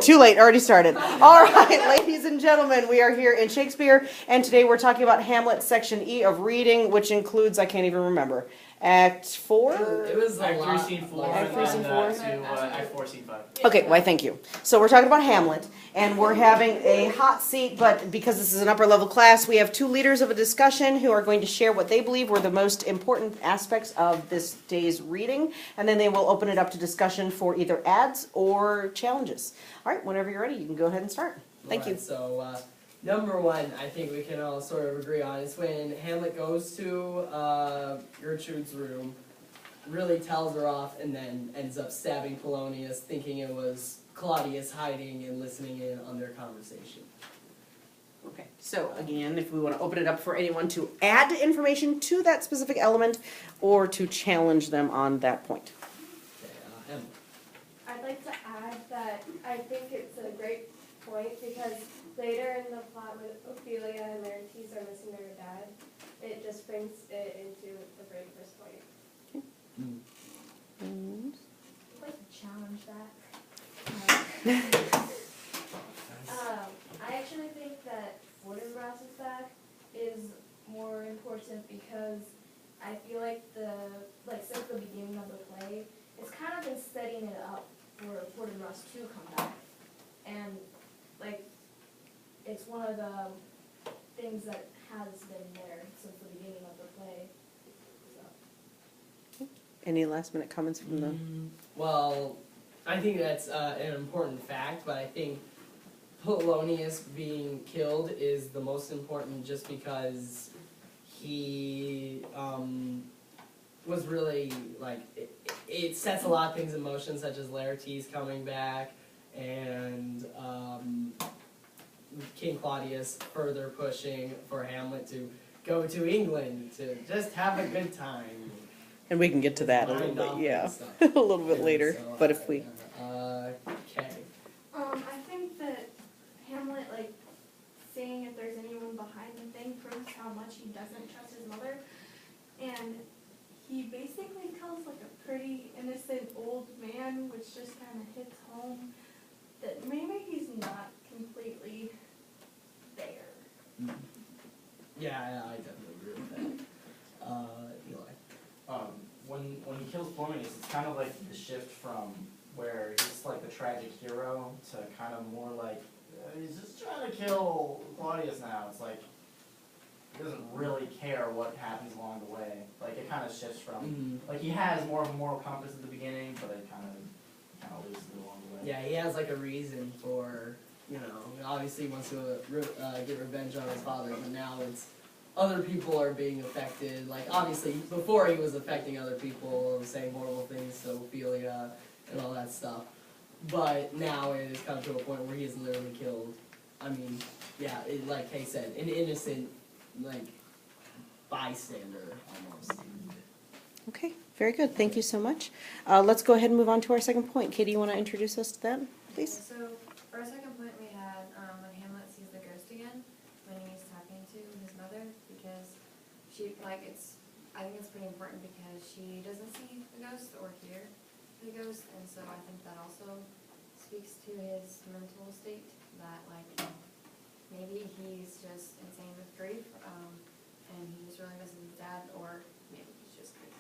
Too late, already started. All right, ladies and gentlemen, we are here in Shakespeare, and today we're talking about Hamlet, Section E of reading, which includes, I can't even remember, Act 4? It was Act 3, Scene 4, Act 3, Scene 4? Act 4, Scene 5. Okay, why thank you. So we're talking about Hamlet, and we're having a hot seat, but because this is an upper level class, we have two leaders of a discussion who are going to share what they believe were the most important aspects of this day's reading, and then they will open it up to discussion for either ads or challenges. All right, whenever you're ready, you can go ahead and start. Thank you. So, number one, I think we can all sort of agree on is when Hamlet goes to Gertrude's room, really tells her off, and then ends up stabbing Polonius, thinking it was Claudius hiding and listening in on their conversation. Okay, so again, if we want to open it up for anyone to add information to that specific element or to challenge them on that point. Okay, Emma. I'd like to add that I think it's a great point because later in the plot with Ophelia and Laertes are missing their dad, it just brings it into the very first point. I'd like to challenge that. I actually think that Fortinbras' back is more important because I feel like since the beginning of the play, it's kind of been setting it up for Fortinbras to come back. And it's one of the things that has been there since the beginning of the play. So. Any last minute comments from the... Well, I think that's an important fact, but I think Polonius being killed is the most important just because he was really, it sets a lot of things in motion, such as Laertes coming back, and King Claudius further pushing for Hamlet to go to England to just have a good time. And we can get to that a little bit, yeah, a little bit later, So, but if we... Okay. I think that Hamlet, seeing if there's anyone behind the thing proves how much he doesn't trust his mother. And he basically tells a pretty innocent old man, which just kind of hits home that maybe he's not completely there. Yeah, I definitely agree with that. Eli. When he kills Polonius, it's kind of like the shift from where he's like the tragic hero to kind of more like he's just trying to kill Claudius now. It's like he doesn't really care what happens along the way. Like it kind of shifts from like he has more of a moral compass at the beginning, but it kind of loses it along the way. Yeah, he has a reason for, obviously he wants to get revenge on his father, but now it's other people are being affected. Obviously, before he was affecting other people, saying horrible things to Ophelia and all that stuff. But now it has come to a point where he is literally killed. I mean, yeah, like Kay said, an innocent, bystander almost. Okay, very good. Thank you so much. Let's go ahead and move on to our second point. Katie, you want to introduce us to that, please? So, for our second point, we had when Hamlet sees the ghost again, when he's talking to his mother, because she, I think it's pretty important because she doesn't see the ghost or hear the ghost, and so I think that also speaks to his mental state, that, maybe he's just insane with grief, and he just really misses his dad, or maybe he's just crazy.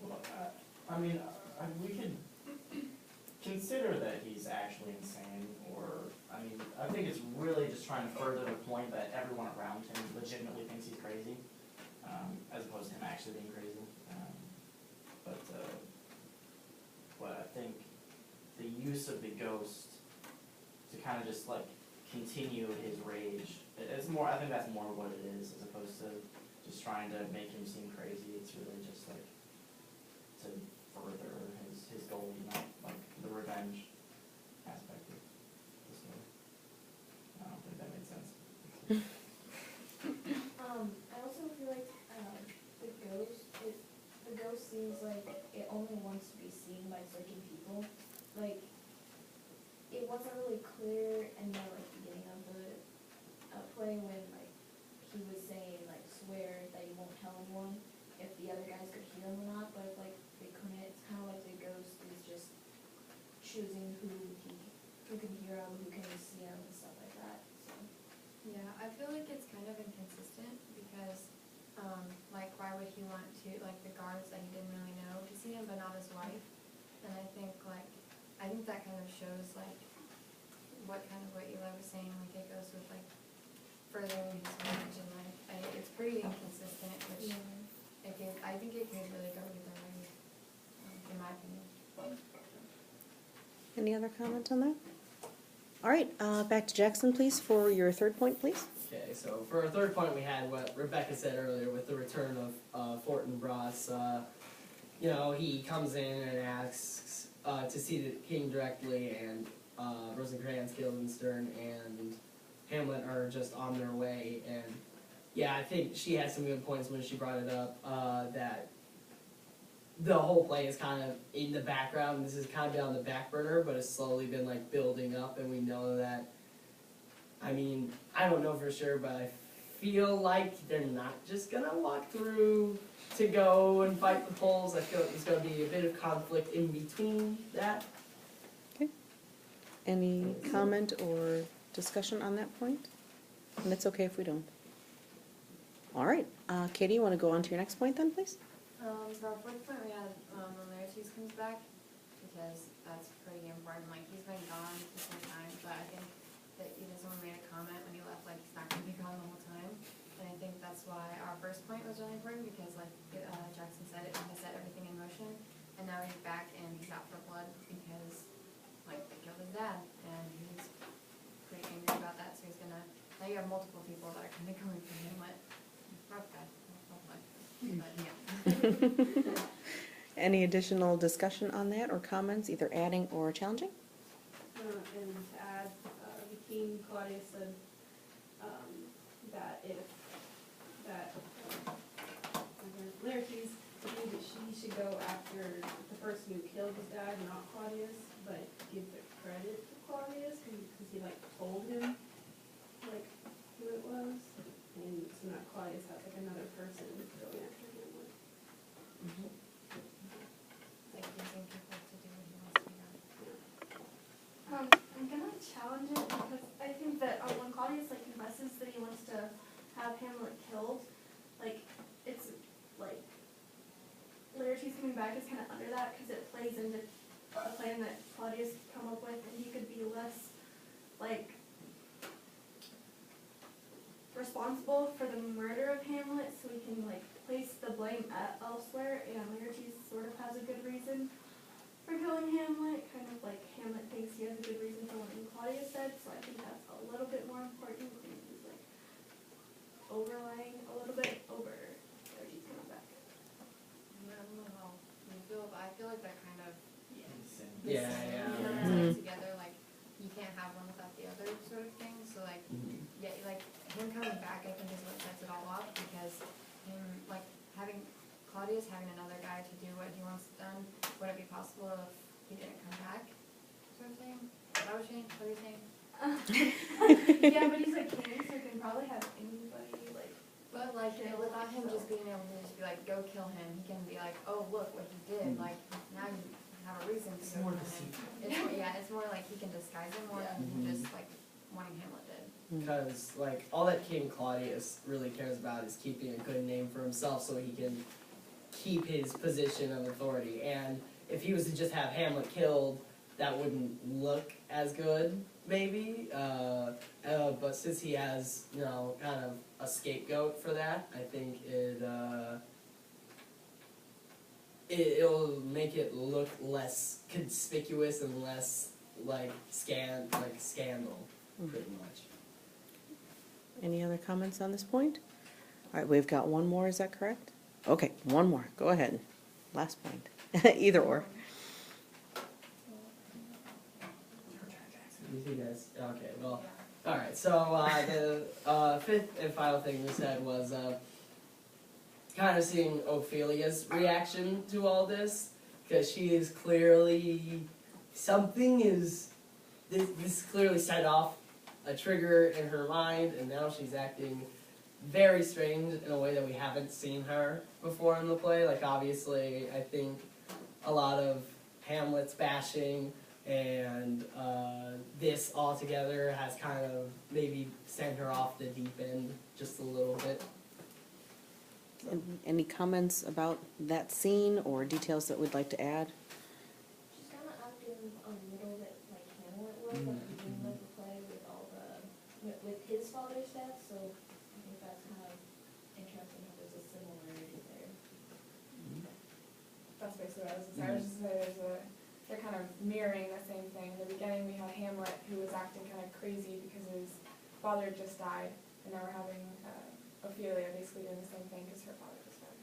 Well, we could consider that he's actually insane, or, I think it's really just trying to further the point that everyone around him legitimately thinks he's crazy, as opposed to him actually being crazy. But I think the use of the ghost to kind of just, continue his rage, it's more, I think that's more what it is, as opposed to just trying to make him seem crazy. It's really just, to further his goal, the revenge aspect of the story. I don't think that made sense. I also feel like the ghost seems like it only wants to be seen by certain people. It wasn't really clear in the beginning of the play when he was saying swear that you won't tell anyone if the other guys could hear him or not. But if they couldn't, it's kind of like the ghost is just choosing who can hear him, who can see him, and stuff like that. So. Yeah, I feel like it's kind of inconsistent because, like, why would he want to, like, the guards that he didn't really know to see him, but not his wife? And I think that kind of shows, like, what Eli was saying, like, it goes with, like, furthering his marriage, and, like, it's pretty inconsistent, which I think it could really go either way, in my opinion. Any other comment on that? All right, back to Jackson, please, for your third point, please. Okay, so for our third point, we had what Rebecca said earlier with the return of Fortinbras. You know, he comes in and asks to see the king directly, and Rosencrantz, Guildenstern, and Hamlet are just on their way. And yeah, I think she had some good points when she brought it up, that the whole play is kind of in the background. This has kind of been on the back burner, but it's slowly been like building up, and we know that. I mean, I don't know for sure, but I feel like they're not just gonna walk through to go and fight the Poles. I feel like there's gonna be a bit of conflict in between that. Okay. Any comment or discussion on that point? And it's okay if we don't. All right, Katie, you want to go on to your next point then, please? For our fourth point, we had when Laertes comes back, because that's pretty important. Like, he's been gone for some time, but I think that even someone made a comment when he left, like, he's not going to be gone the whole time. And I think that's why our first point was really important, because, like Jackson said, it has set everything in motion. And now he's back and he's out for blood because, like, they killed his dad. And he's pretty angry about that, so he's going to. Now you have multiple people that are kind of going for him, like, rough guy. But yeah. Any additional discussion on that or comments, either adding or challenging? And to add, the king Claudius said that Laertes believed that she should go after the person who killed his dad, not Claudius, but give the credit to Claudius because he like told him like who it was, and so not Claudius has like another person going after him. Like, using people to do what he wants to be done. I'm gonna challenge it because I think that when Claudius like confesses that he wants to have Hamlet killed, like it's like Laertes coming back is kind of under that because it plays into a plan that Claudius come up with, and he could be less like responsible for the murder of Hamlet, so he can like place the blame elsewhere, and Laertes sort of has a good reason for killing Hamlet, kind of like Hamlet thinks he has a good reason for what Claudius said, so I think that's a little bit more important, and he's like overlying a little bit over Laertes coming back. I don't know how you feel, but I feel like that kind of Yeah. together, like, you can't have one without the other sort of thing, so like, yeah, like, him coming back, I think, is what sets it all off, because him, like, Claudius having another guy to do what he wants done, would it be possible if he didn't come back, sort of thing? Is that what you're saying? Yeah, but he's like king, so he can probably have anybody like. But like, without him just being able to just be like, go kill him, he can be like, oh, look what he did, like, now you have a reason to It's go more kill him. It's more like he can disguise him more than just like wanting Hamlet dead. Because, like, all that King Claudius really cares about is keeping a good name for himself so he can keep his position of authority. And if he was to just have Hamlet killed, that wouldn't look as good, maybe. But since he has, you know, kind of a scapegoat for that, I think it'll make it look less conspicuous and less like scandal, pretty much. Any other comments on this point? All right, we've got one more, is that correct? Okay, one more, go ahead. Last point, either or. You see guys? Okay, well, alright, so the fifth and final thing we said was kind of seeing Ophelia's reaction to all this, because she is clearly, this clearly set off a trigger in her mind, and now she's acting very strange in a way that we haven't seen her before in the play. Like, obviously, I think a lot of Hamlet's bashing and this altogether has kind of maybe sent her off the deep end just a little bit. Any comments about that scene or details that we'd like to add? She's kind of acting a little bit like Hamlet was at the beginning of the play with all with his father's death, so I think that's kind of interesting how there's a similarity there. That's basically what I was gonna say. I was just gonna say they're kind of mirroring the same thing. In the beginning, we had Hamlet, who was acting kind of crazy because his father had just died, and now we're having Ophelia basically doing the same thing because her father just died.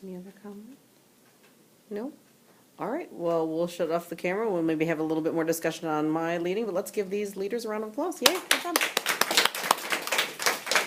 Any other comment? No? All right, well, we'll shut off the camera. We'll maybe have a little bit more discussion on my leading, but let's give these leaders a round of applause. Yay, good job.